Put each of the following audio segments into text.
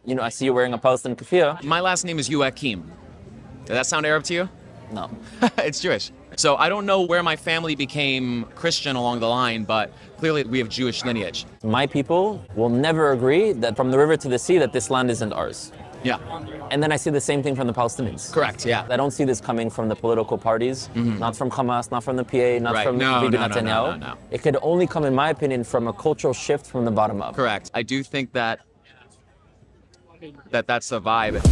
I see you wearing a Palestinian keffiyeh. My last name is Joachim. Does that sound Arab to you? No. It's Jewish. So I don't know where my family became Christian along the line, but clearly we have Jewish lineage. My people will never agree that from the river to the sea that this land isn't ours. Yeah. And then I see the same thing from the Palestinians. Correct, yeah. I don't see this coming from the political parties, not from Hamas, not from the PA, not from Bibi Netanyahu. No. It could only come, in my opinion, from a cultural shift from the bottom up. Correct. I do think that's the vibe.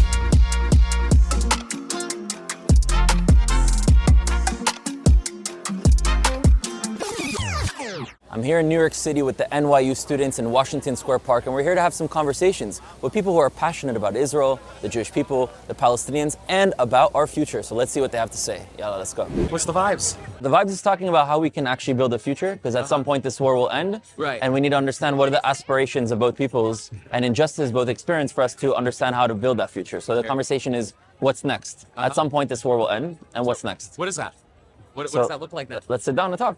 I'm here in New York City with the NYU students in Washington Square Park, and we're here to have some conversations with people who are passionate about Israel, the Jewish people, the Palestinians, and about our future. So let's see what they have to say. Yalla, let's go. What's the vibes? The vibes is talking about how we can actually build a future, because at some point this war will end. Right. And we need to understand what are the aspirations of both peoples and injustice both experience for us to understand how to build that future. So the conversation is, what's next? At some point this war will end, and what's next? What is that? What does that look like then? Let's sit down and talk.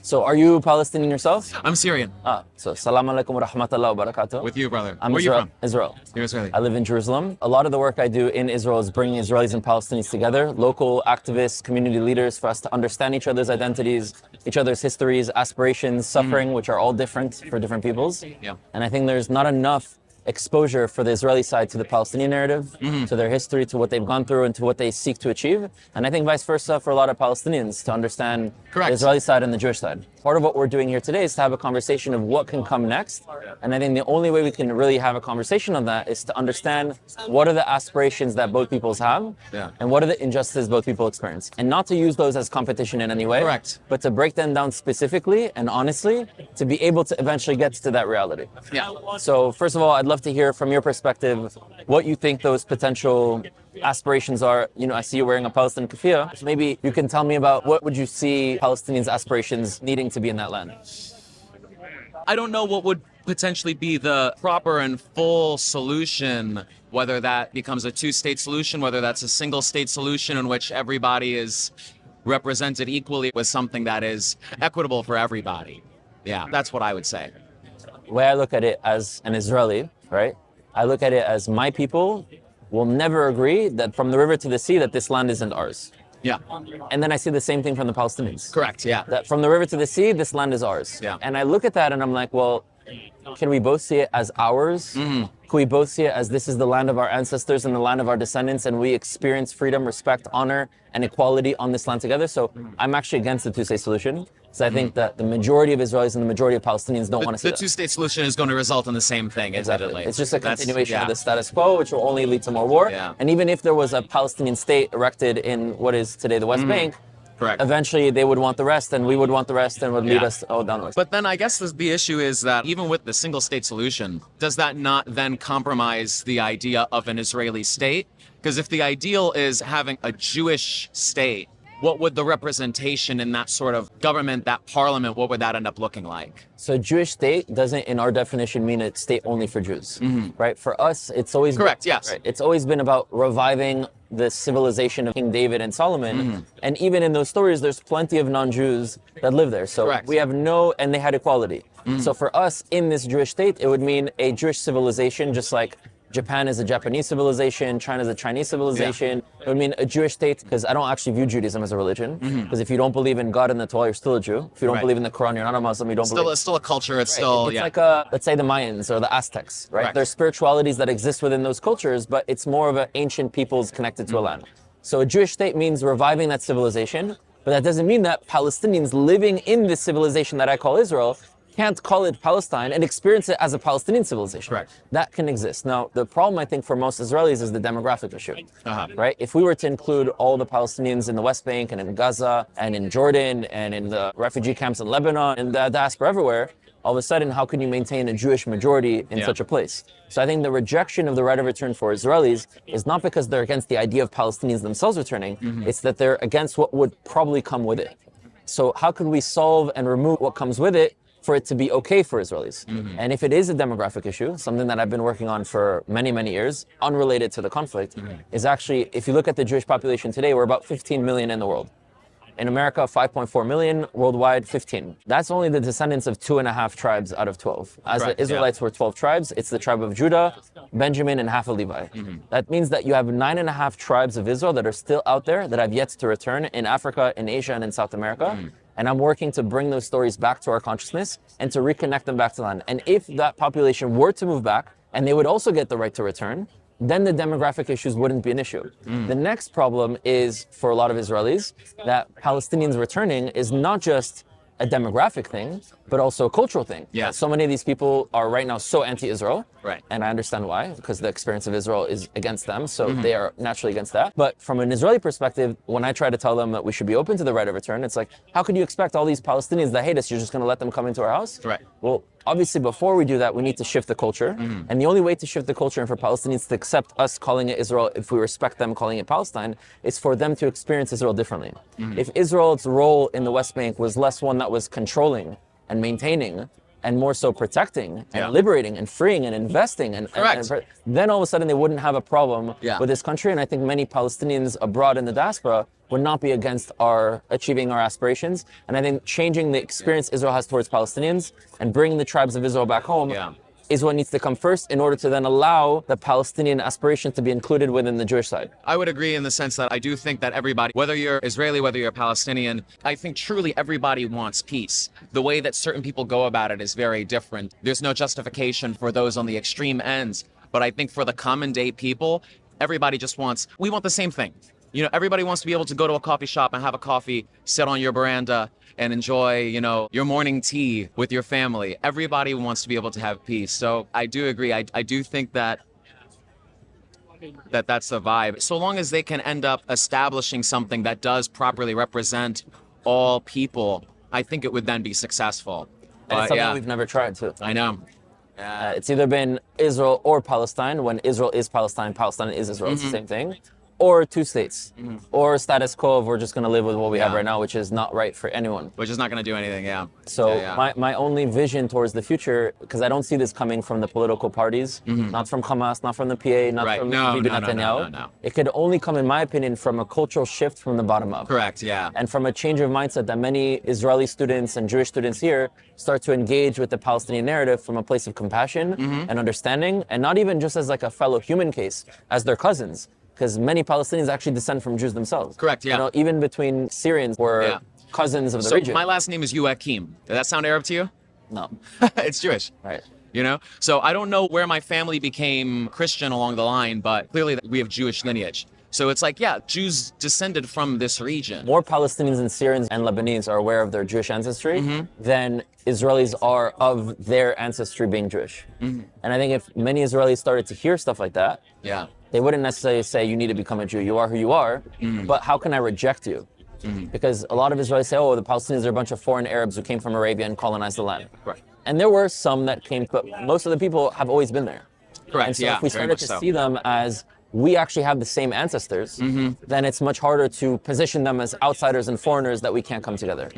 So are you Palestinian yourself? I'm Syrian. So salam alaikum wa rahmatullah wa barakatuh. With you, brother. I'm Where are you from? Israel. You're Israeli. I live in Jerusalem. A lot of the work I do in Israel is bringing Israelis and Palestinians together, local activists, community leaders, for us to understand each other's identities, each other's histories, aspirations, suffering, which are all different for different peoples. Yeah. And I think there's not enough exposure for the Israeli side to the Palestinian narrative, to their history, to what they've gone through, and to what they seek to achieve. And I think vice versa for a lot of Palestinians to understand the Israeli side and the Jewish side. Part of what we're doing here today is to have a conversation of what can come next. And I think the only way we can really have a conversation on that is to understand what are the aspirations that both peoples have, and what are the injustices both people experience. And not to use those as competition in any way, but to break them down specifically and honestly to be able to eventually get to that reality. Yeah. So first of all, I'd love to hear from your perspective what you think those potential aspirations are. I see you wearing a Palestinian keffiyeh. So maybe you can tell me about what would you see Palestinians' aspirations needing to be in that land? I don't know what would potentially be the proper and full solution, whether that becomes a two-state solution, whether that's a single-state solution in which everybody is represented equally with something that is equitable for everybody. Yeah, that's what I would say. The way I look at it as an Israeli, right? I look at it as my people will never agree that from the river to the sea that this land isn't ours. Yeah. And then I see the same thing from the Palestinians. Correct, yeah. That from the river to the sea, this land is ours. Yeah. And I look at that and I'm like, well, can we both see it as ours? Can we both see it as this is the land of our ancestors and the land of our descendants, and we experience freedom, respect, honor, and equality on this land together? So I'm actually against the two-state solution, because I think that the majority of Israelis and the majority of Palestinians don't want to see that. The two-state solution is going to result in the same thing, admittedly. It's just a continuation of the status quo, which will only lead to more war. Yeah. And even if there was a Palestinian state erected in what is today the West Bank, eventually they would want the rest, and we would want the rest, and would lead us all down the West. But then I guess the issue is that even with the single-state solution, does that not then compromise the idea of an Israeli state? Because if the ideal is having a Jewish state, what would the representation in that sort of government, that parliament, what would that end up looking like? So Jewish state doesn't, in our definition, mean a state only for Jews, right? For us, it's always yes. Right? It's always been about reviving the civilization of King David and Solomon. And even in those stories, there's plenty of non-Jews that live there. So we have and they had equality. So for us, in this Jewish state, it would mean a Jewish civilization, just like Japan is a Japanese civilization, China is a Chinese civilization. It would mean a Jewish state, because I don't actually view Judaism as a religion. Because if you don't believe in God and the Torah, you're still a Jew. If you don't believe in the Quran, you're not a Muslim. You don't believe. It's still a culture. It's like let's say the Mayans or the Aztecs, right? There's spiritualities that exist within those cultures, but it's more of an ancient peoples connected to a land. So a Jewish state means reviving that civilization, but that doesn't mean that Palestinians living in this civilization that I call Israel can't call it Palestine and experience it as a Palestinian civilization. That can exist. Now, the problem, I think, for most Israelis is the demographic issue, right? If we were to include all the Palestinians in the West Bank and in Gaza and in Jordan and in the refugee camps in Lebanon and the diaspora everywhere, all of a sudden, how can you maintain a Jewish majority in such a place? So I think the rejection of the right of return for Israelis is not because they're against the idea of Palestinians themselves returning, it's that they're against what would probably come with it. So how could we solve and remove what comes with it for it to be okay for Israelis? And if it is a demographic issue, something that I've been working on for many, many years, unrelated to the conflict, is actually, if you look at the Jewish population today, we're about 15 million in the world. In America, 5.4 million, worldwide 15. That's only the descendants of 2.5 tribes out of 12. As the Israelites were 12 tribes, it's the tribe of Judah, Benjamin, and half of Levi. That means that you have 9.5 tribes of Israel that are still out there that have yet to return in Africa, in Asia, and in South America. And I'm working to bring those stories back to our consciousness and to reconnect them back to land. And if that population were to move back, and they would also get the right to return, then the demographic issues wouldn't be an issue. The next problem is, for a lot of Israelis, that Palestinians returning is not just a demographic thing, but also a cultural thing. Yeah. So many of these people are right now so anti-Israel. Right. And I understand why, because the experience of Israel is against them, so they are naturally against that. But from an Israeli perspective, when I try to tell them that we should be open to the right of return, it's like, how could you expect all these Palestinians that hate us, you're just going to let them come into our house? Right. Well, obviously, before we do that, we need to shift the culture. And the only way to shift the culture and for Palestinians to accept us calling it Israel, if we respect them calling it Palestine, is for them to experience Israel differently. If Israel's role in the West Bank was less one that was controlling and maintaining, and more so protecting and liberating and freeing and investing, and then all of a sudden they wouldn't have a problem with this country. And I think many Palestinians abroad in the diaspora would not be against our achieving our aspirations. And I think changing the experience Israel has towards Palestinians and bringing the tribes of Israel back home is what needs to come first in order to then allow the Palestinian aspiration to be included within the Jewish side. I would agree in the sense that I do think that everybody, whether you're Israeli, whether you're Palestinian, I think truly everybody wants peace. The way that certain people go about it is very different. There's no justification for those on the extreme ends. But I think for the common day people, everybody just we want the same thing. You know, everybody wants to be able to go to a coffee shop and have a coffee, sit on your veranda and enjoy, you know, your morning tea with your family. Everybody wants to be able to have peace. So I do agree. I do think that that's the vibe. So long as they can end up establishing something that does properly represent all people, I think it would then be successful. And it's something we've never tried to. I know. It's either been Israel or Palestine. When Israel is Palestine, Palestine is Israel. It's the same thing. Or two states, or status quo of we're just going to live with what we have right now, which is not right for anyone. Which is not going to do anything, So my only vision towards the future, because I don't see this coming from the political parties, not from Hamas, not from the PA, not from Bibi Netanyahu. No. It could only come, in my opinion, from a cultural shift from the bottom up. Correct, yeah. And from a change of mindset that many Israeli students and Jewish students here start to engage with the Palestinian narrative from a place of compassion and understanding, and not even just as like a fellow human case, as their cousins. Because many Palestinians actually descend from Jews themselves. Correct, yeah. You know, even between Syrians were cousins of the region. My last name is Joachim. Does that sound Arab to you? No. It's Jewish. Right. You know? So I don't know where my family became Christian along the line, but clearly we have Jewish lineage. So it's like, Jews descended from this region. More Palestinians and Syrians and Lebanese are aware of their Jewish ancestry than Israelis are of their ancestry being Jewish. And I think if many Israelis started to hear stuff like that, they wouldn't necessarily say you need to become a Jew. You are who you are, but how can I reject you? Because a lot of Israelis say, oh, the Palestinians are a bunch of foreign Arabs who came from Arabia and colonized the land. Right. And there were some that came, but most of the people have always been there. Correct, and so if we started to see them as we actually have the same ancestors, then it's much harder to position them as outsiders and foreigners that we can't come together.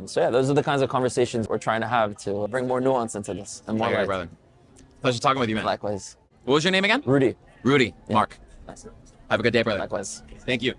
So those are the kinds of conversations we're trying to have to bring more nuance into this and more light. Brother. Pleasure talking with you, man. Likewise. What was your name again? Rudy. Rudy. Mark. Nice. Have a good day, brother. Likewise. Thank you.